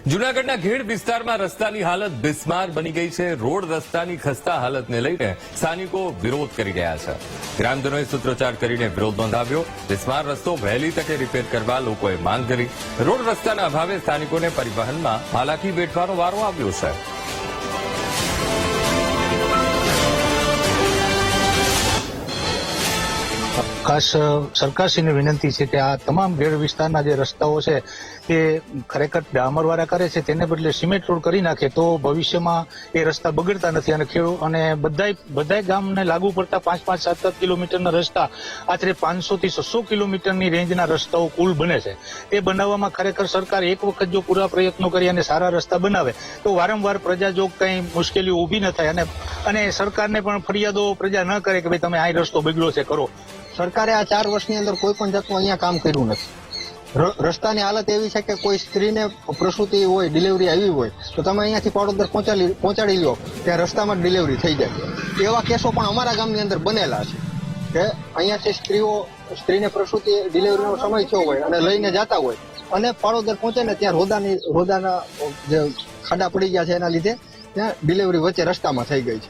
જૂનાગઢના ઘેડ વિસ્તારમાં રસ્તાની હાલત બિસ્માર બની ગઈ છે. રોડ રસ્તાની ખસ્તા હાલતને લઈને સ્થાનિકો વિરોધ કરી રહ્યા છે. ગ્રામજનોએ સૂત્રોચ્ચાર કરીને વિરોધ નોંધાવ્યો. બિસ્માર રસ્તો વહેલી તકે રિપેર કરવા લોકોએ માંગ કરી. રોડ રસ્તાના અભાવે સ્થાનિકોને પરિવહનમાં હાલાકી વેઠવાનો વારો આવ્યો છે. ખાસ સરકારશ્રીને વિનંતી છે કે આ તમામ ઘેડ વિસ્તારના જે રસ્તાઓ છે તે ખરેખર ડામરવાળા કરે છે તેને બદલે સિમેન્ટ રોડ કરી નાખે તો ભવિષ્યમાં એ રસ્તા બગડતા નથી અને ખેડૂત અને બધાય ગામને લાગુ પડતા 5-5, 7-7 કિલોમીટરના રસ્તા આશરે 500 થી 600 કિલોમીટરની રેન્જના રસ્તાઓ કુલ બને છે. તે બનાવવામાં ખરેખર સરકાર એક વખત જો પૂરા પ્રયત્નો કરી અને સારા રસ્તા બનાવે તો વારંવાર પ્રજા જો કંઈ મુશ્કેલીઓ ઊભી ન થાય અને સરકારને પણ ફરિયાદો પ્રજા ન કરે કે ભાઈ તમે આ રસ્તો બગડ્યો છે કરો. સરકારે આ 4 વર્ષની અંદર કોઈ પણ જાતનું અહીંયા કામ કર્યું નથી. રસ્તાની હાલત એવી છે કે કોઈ સ્ત્રીને પ્રસૂતિ હોય, ડિલિવરી આવી હોય તો તમે અહીંયાથી પાડોદર પહોંચાડી લો ત્યાં રસ્તામાં ડિલિવરી થઈ જાય. એવા કેસો પણ અમારા ગામની અંદર બનેલા છે કે અહીંયાથી સ્ત્રીને પ્રસૂતિ ડિલિવરીનો સમય થયો હોય અને લઈને જતા હોય અને પાડોદર પહોંચે ને ત્યાં રોદાના જે ખાડા પડી ગયા છે એના લીધે ત્યાં ડિલિવરી વચ્ચે રસ્તામાં થઈ ગઈ છે.